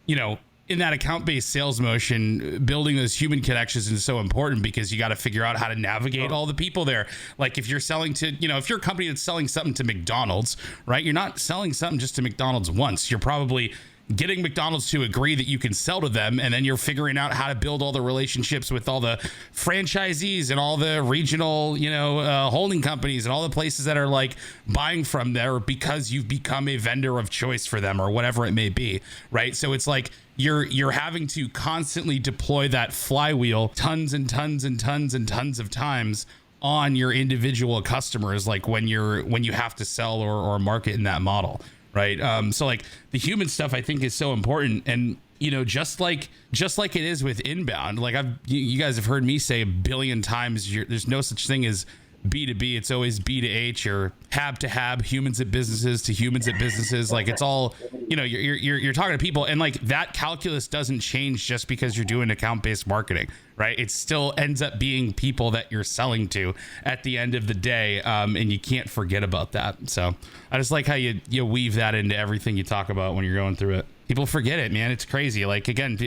you know, in that account-based sales motion, building those human connections is so important because you got to figure out how to navigate all the people there. Like, if you're selling to, you know, if you're a company that's selling something to McDonald's, right? You're not selling something just to McDonald's once. You're probably getting McDonald's to agree that you can sell to them, and then you're figuring out how to build all the relationships with all the franchisees and all the regional, you know, holding companies and all the places that are like buying from there because you've become a vendor of choice for them or whatever it may be, right? So it's like you're having to constantly deploy that flywheel tons and tons and tons and tons of times on your individual customers, like when you have to sell or market in that model. Right. So like the human stuff, I think, is so important. And, you know, just like it is with inbound, like you guys have heard me say a billion times, there's no such thing as B2B. It's always B to H or hab to hab, humans at businesses to humans at businesses. Like, it's all, you know, you're talking to people, and like that calculus doesn't change just because you're doing account-based marketing, right? It still ends up being people that you're selling to at the end of the day. And you can't forget about that. So I just like how you weave that into everything you talk about when you're going through it. People forget it, man. It's crazy. Like, again,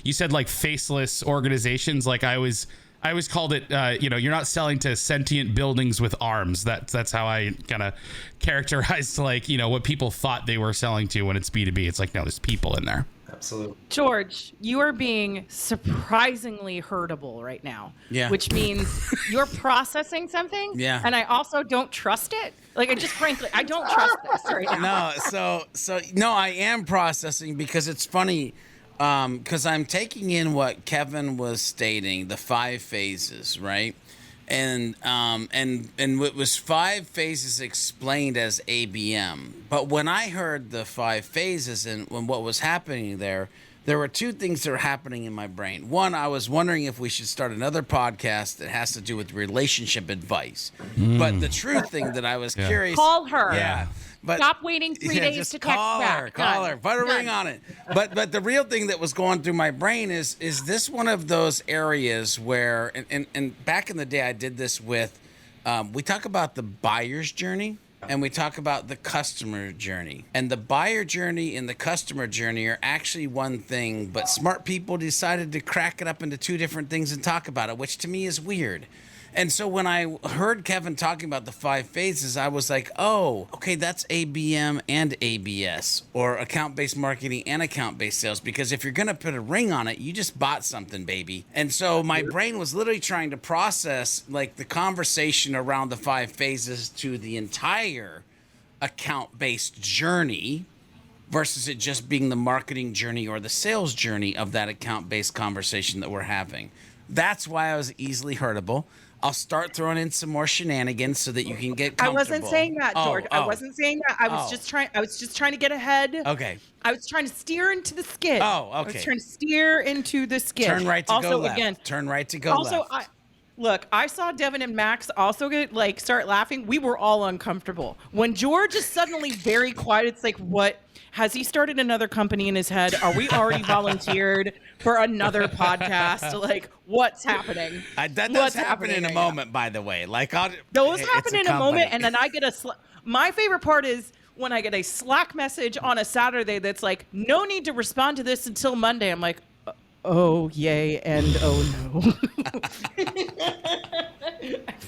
you said like faceless organizations. Like, I always called it, you know, you're not selling to sentient buildings with arms. That's how I kind of characterized, like, you know, what people thought they were selling to when it's B2B. It's like, no, there's people in there. Absolutely. George, you are being surprisingly hurtable right now. Yeah. Which means you're processing something. Yeah. And I also don't trust it. Like, I don't trust this right now. No, so no, I am processing because it's funny. Because I'm taking in what Kevin was stating, the 5 phases, right? And it was 5 phases explained as ABM. But when I heard the 5 phases and what was happening there were 2 things that were happening in my brain. One, I was wondering if we should start another podcast that has to do with relationship advice. But the true thing that I was curious. Call her. Yeah. But stop waiting 3 days just to text back. Call her. Put a ring on it. But the real thing that was going through my brain is this one of those areas where, and back in the day I did this with, we talk about the buyer's journey and we talk about the customer journey. And the buyer journey and the customer journey are actually one thing, but smart people decided to crack it up into 2 different things and talk about it, which to me is weird. And so when I heard Kevin talking about the 5 phases, I was like, oh, okay, that's ABM and ABS, or account-based marketing and account-based sales. Because if you're going to put a ring on it, you just bought something, baby. And so my brain was literally trying to process like the conversation around the 5 phases to the entire account-based journey versus it just being the marketing journey or the sales journey of that account-based conversation that we're having. That's why I was easily hurtable. I'll start throwing in some more shenanigans so that you can get comfortable. I wasn't saying that, George. I wasn't saying that. I was just trying to get ahead. Okay. I was trying to steer into the skid. Oh, okay. I was trying to steer into the skid. Turn right to also, go left. Again, Turn right to go also, left. Look, I saw Devin and Max also start laughing. We were all uncomfortable. When George is suddenly very quiet, it's like, what? Has he started another company in his head? Are we already volunteered for another podcast? Like, what's happening? That does happen in a moment, by the way. Those happen in a moment, and then I get my favorite part is when I get a Slack message on a Saturday that's like, no need to respond to this until Monday. I'm like, oh, yay, and oh, no.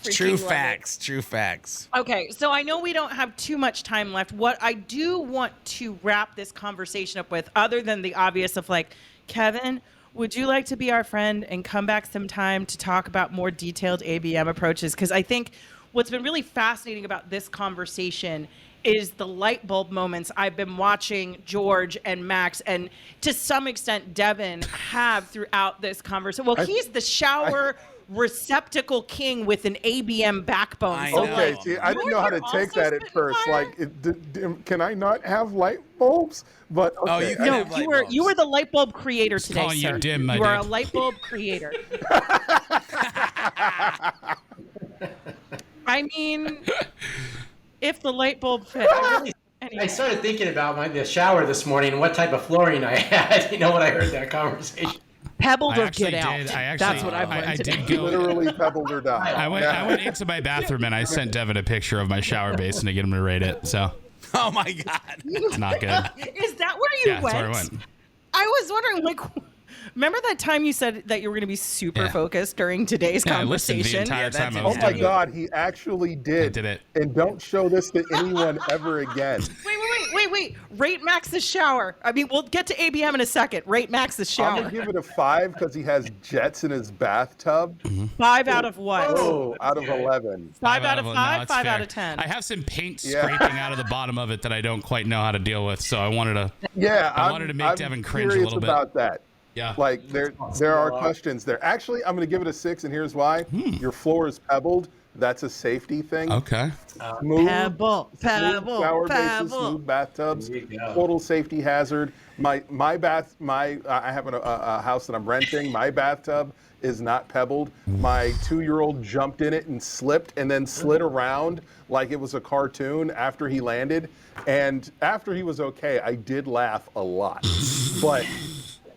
True facts. Okay, so I know we don't have too much time left. What I do want to wrap this conversation up with, other than the obvious of like, Kevin, would you like to be our friend and come back sometime to talk about more detailed ABM approaches? Because I think what's been really fascinating about this conversation is the light bulb moments I've been watching George and Max and to some extent Devin have throughout this conversation. Well, he's the shower receptacle king with an ABM backbone. I know. Okay, see, I didn't know how to take that at first. Fire? Like, can I not have light bulbs? But okay. Oh, you can have light bulbs. You were the light bulb creator today, calling you sir. dim, my you are a dude. light bulb creator. I mean, if the light bulb fit. I started thinking about the shower this morning and what type of flooring I had, when I heard that conversation. Pebbled I or actually get out. did. That's what I've learned I today. did go. Literally pebbled or die. I went into my bathroom and I sent Devin a picture of my shower basin to get him to rate it. So Oh my God. it's not good. Is that where you Yeah, went? that's where I went. I was wondering, remember that time you said that you were going to be super focused during today's Yeah, I listened the conversation? entire time I Oh was my doing it. God, he actually did. did it. And don't show this to anyone ever again. Wait. Rate Max's shower. I mean, we'll get to ABM in a second. Rate Max's I'm shower. gonna give it a 5 because he has jets in his bathtub. 5 out of what? Oh, out of 11. 5 out of 5? No, 5 fair. out of 10. I have some paint Yeah. scraping out of the bottom of it that I don't quite know how to deal with, so I wanted to. Yeah, I wanted to make I'm Devin cringe a curious little bit. about that. Yeah. Like there are questions there. Actually, I'm gonna give it a 6, and here's why. Your floor is pebbled. That's a safety thing. Okay. Smooth Pebble, shower bases, smooth bathtubs, There you go. total safety hazard. I have a house that I'm renting. My bathtub is not pebbled. My 2-year-old jumped in it and slipped and then slid around like it was a cartoon after he landed. And after he was okay, I did laugh a lot. But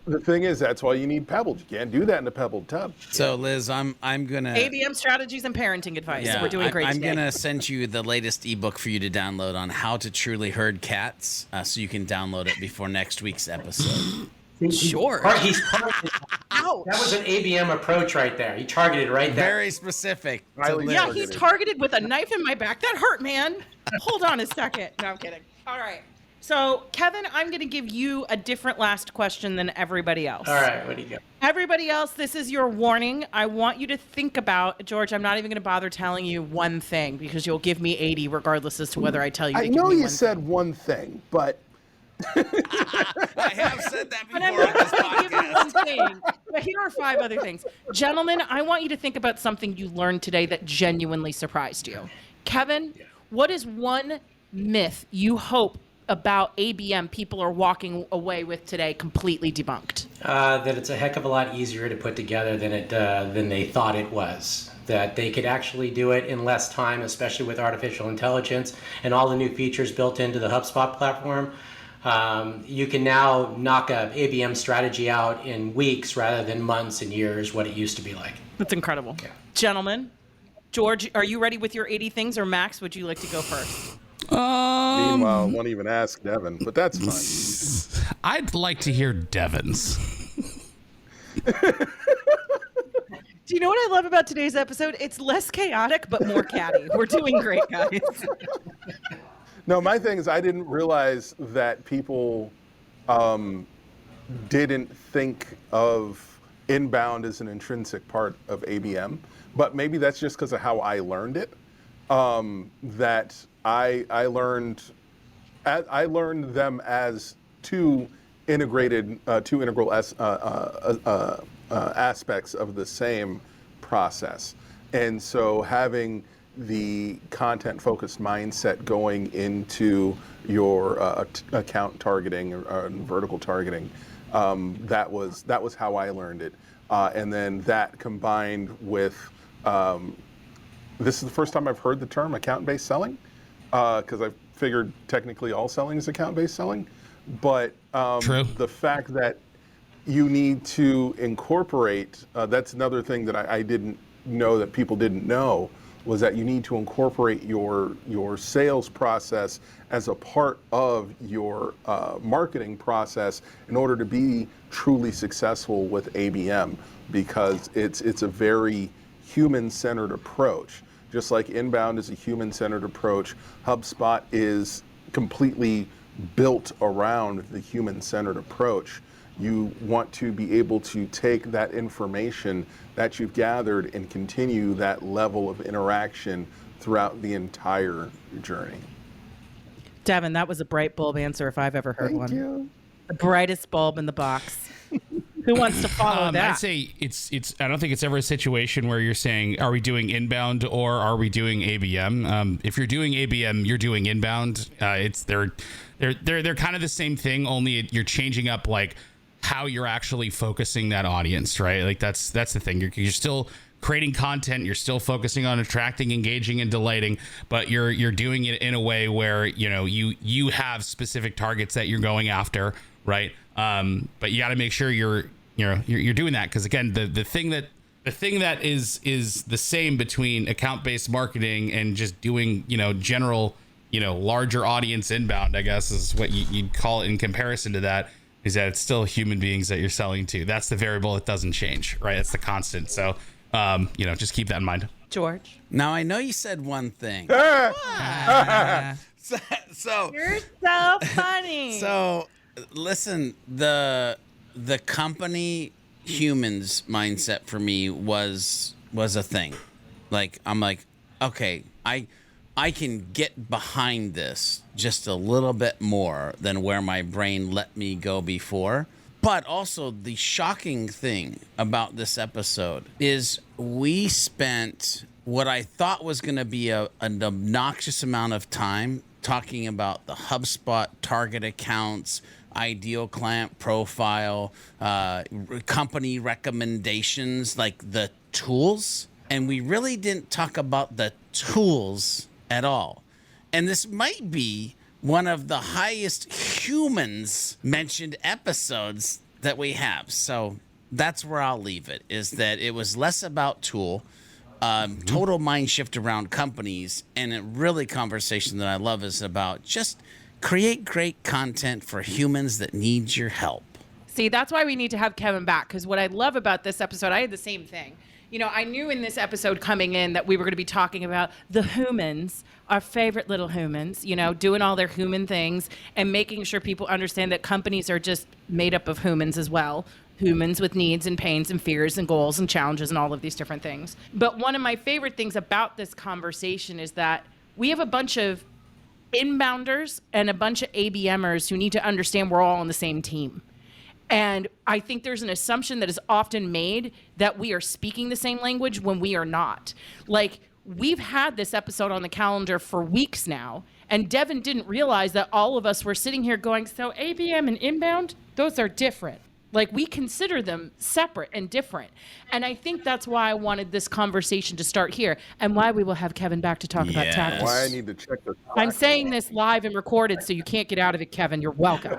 the thing is, that's why you need pebbled. You can't do that in a pebbled tub. So Liz, I'm gonna ABM strategies and parenting advice. We're doing great I'm today. gonna send you the latest ebook for you to download on how to truly herd cats, so you can download it before next week's episode. Sure. He's targeted. Ouch. That was an ABM approach right there. He targeted right there. Very specific. Highly Yeah, targeted. he targeted with a knife in my back. That hurt, man. Hold on a second. No, I'm kidding. All right. So, Kevin, I'm going to give you a different last question than everybody else. All right, what do you got? Everybody else, this is your warning. I want you to think about, George, I'm not even going to bother telling you one thing because you'll give me 80 regardless as to whether I tell you to I give know me you one said one thing, but I have said that But I'm before on not this going to give you podcast. one thing. But here are 5 other things. Gentlemen, I want you to think about something you learned today that genuinely surprised you. Kevin, what is one myth you hope about ABM people are walking away with today completely debunked? That it's a heck of a lot easier to put together than they thought it was. That they could actually do it in less time, especially with artificial intelligence and all the new features built into the HubSpot platform. You can now knock a ABM strategy out in weeks rather than months and years, what it used to be like. That's incredible. Yeah. Gentlemen, George, are you ready with your 80 things, or Max, would you like to go first? meanwhile, I won't even ask Devin, but that's fine. I'd like to hear Devin's. Do you know what I love about today's episode? It's less chaotic, but more catty. We're doing great, guys. No, my thing is I didn't realize that people didn't think of inbound as an intrinsic part of ABM, but maybe that's just because of how I learned it. That I learned them as two integral aspects of the same process. And so having the content-focused mindset going into your account targeting or vertical targeting, that was how I learned it. And then that combined with This is the first time I've heard the term account-based selling, because I figured technically all selling is account-based selling. But the fact that you need to incorporate, that's another thing that I didn't know that people didn't know, was that you need to incorporate your sales process as a part of your marketing process in order to be truly successful with ABM, because it's a very human-centered approach. Just like inbound is a human-centered approach, HubSpot is completely built around the human-centered approach. You want to be able to take that information that you've gathered and continue that level of interaction throughout the entire journey. Devin, that was a bright bulb answer if I've ever heard one. Thank you. The brightest bulb in the box. Who wants to follow that? I'd say it's. I don't think it's ever a situation where you're saying, "Are we doing inbound or are we doing ABM?" If you're doing ABM, you're doing inbound. They're kind of the same thing. Only you're changing up like how you're actually focusing that audience, right? Like that's the thing. You're still creating content. You're still focusing on attracting, engaging, and delighting, but you're doing it in a way where you have specific targets that you're going after, right? But you got to make sure you're doing that, because again, the thing that is the same between account-based marketing and just doing general larger audience inbound, I guess is what you'd call it in comparison to that, is that it's still human beings that you're selling to. That's the variable that doesn't change, right? That's the constant. So just keep that in mind. George. Now I know you said one thing. so You're so funny. So listen, the company humans mindset for me was a thing. Like I'm like, okay, I can get behind this just a little bit more than where my brain let me go before. But also the shocking thing about this episode is we spent what I thought was going to be an obnoxious amount of time talking about the HubSpot target accounts, ideal client profile, company recommendations, like the tools. And we really didn't talk about the tools at all. And this might be one of the highest humans mentioned episodes that we have. So that's where I'll leave it, is that it was less about tool, total mind shift around companies, and a really conversation that I love is about just create great content for humans that need your help. See, that's why we need to have Kevin back, because what I love about this episode, I had the same thing. I knew in this episode coming in that we were going to be talking about the humans, our favorite little humans, doing all their human things and making sure people understand that companies are just made up of humans as well. Humans with needs and pains and fears and goals and challenges and all of these different things. But one of my favorite things about this conversation is that we have a bunch of inbounders and a bunch of ABMers who need to understand we're all on the same team. And I think there's an assumption that is often made that we are speaking the same language when we are not. Like, we've had this episode on the calendar for weeks now, and Devin didn't realize that all of us were sitting here going, so ABM and inbound, those are different. Like, we consider them separate and different. And I think that's why I wanted this conversation to start here, and why we will have Kevin back to talk about tactics. Why I need to check this. I'm saying this live and recorded, so you can't get out of it, Kevin. You're welcome.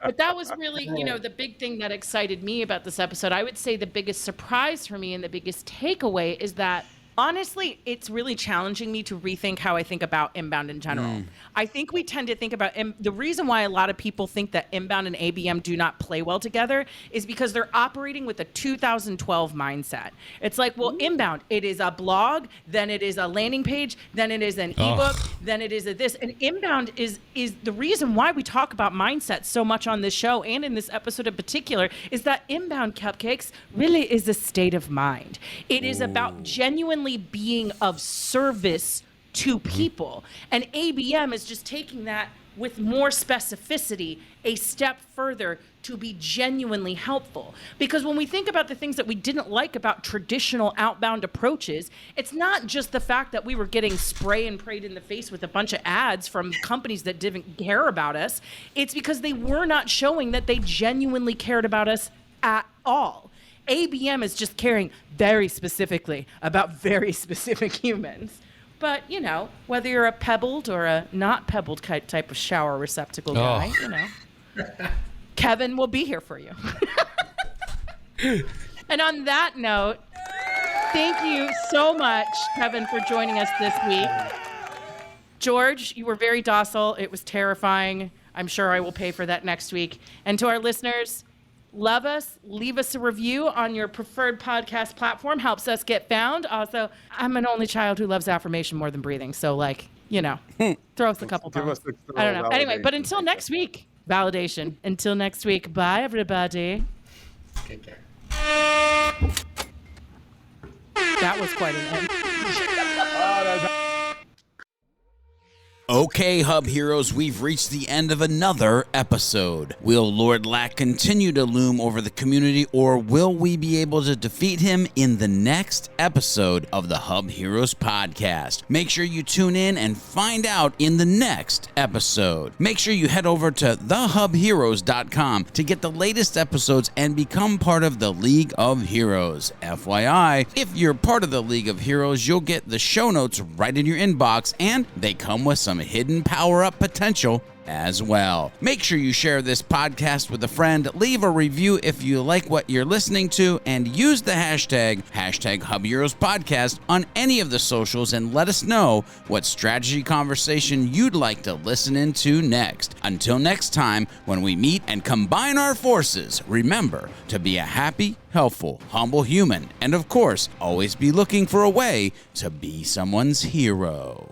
But that was really, the big thing that excited me about this episode. I would say the biggest surprise for me and the biggest takeaway is that, honestly, it's really challenging me to rethink how I think about inbound in general. I think we tend to think about, the reason why a lot of people think that inbound and ABM do not play well together is because they're operating with a 2012 mindset. It's like, well, inbound, it is a blog, then it is a landing page, then it is an ebook, then it is a this. And inbound is the reason why we talk about mindset so much on this show and in this episode in particular, is that inbound, cupcakes, really is a state of mind. It is about genuinely being of service to people. And ABM is just taking that with more specificity a step further to be genuinely helpful. Because when we think about the things that we didn't like about traditional outbound approaches, it's not just the fact that we were getting spray and prayed in the face with a bunch of ads from companies that didn't care about us. It's because they were not showing that they genuinely cared about us at all. ABM is just caring very specifically about very specific humans. But, you know, whether you're a pebbled or a not pebbled type of shower receptacle guy, you know, Kevin will be here for you. And on that note, thank you so much, Kevin, for joining us this week. George, you were very docile. It was terrifying. I'm sure I will pay for that next week. And to our listeners, love us. Leave us a review on your preferred podcast platform. Helps us get found. Also, I'm an only child who loves affirmation more than breathing. So, like, you know, throw us a couple bones. I don't know. Anyway, but until next week, validation. Until next week, bye, everybody. Take care. That was quite an end. Okay, Hub Heroes, we've reached the end of another episode. Will Lord Lack continue to loom over the community, or will we be able to defeat him in the next episode of the Hub Heroes podcast? Make sure you tune in and find out in the next episode. Make sure you head over to thehubheroes.com to get the latest episodes and become part of the League of Heroes. FYI, if you're part of the League of Heroes, you'll get the show notes right in your inbox, and they come with some hidden power-up potential as well. Make sure you share this podcast with a friend, leave a review if you like what you're listening to, and use the hashtag HubHeroesPodcast on any of the socials and let us know what strategy conversation you'd like to listen into next. Until next time, when we meet and combine our forces, remember to be a happy, helpful, humble human, and of course, always be looking for a way to be someone's hero.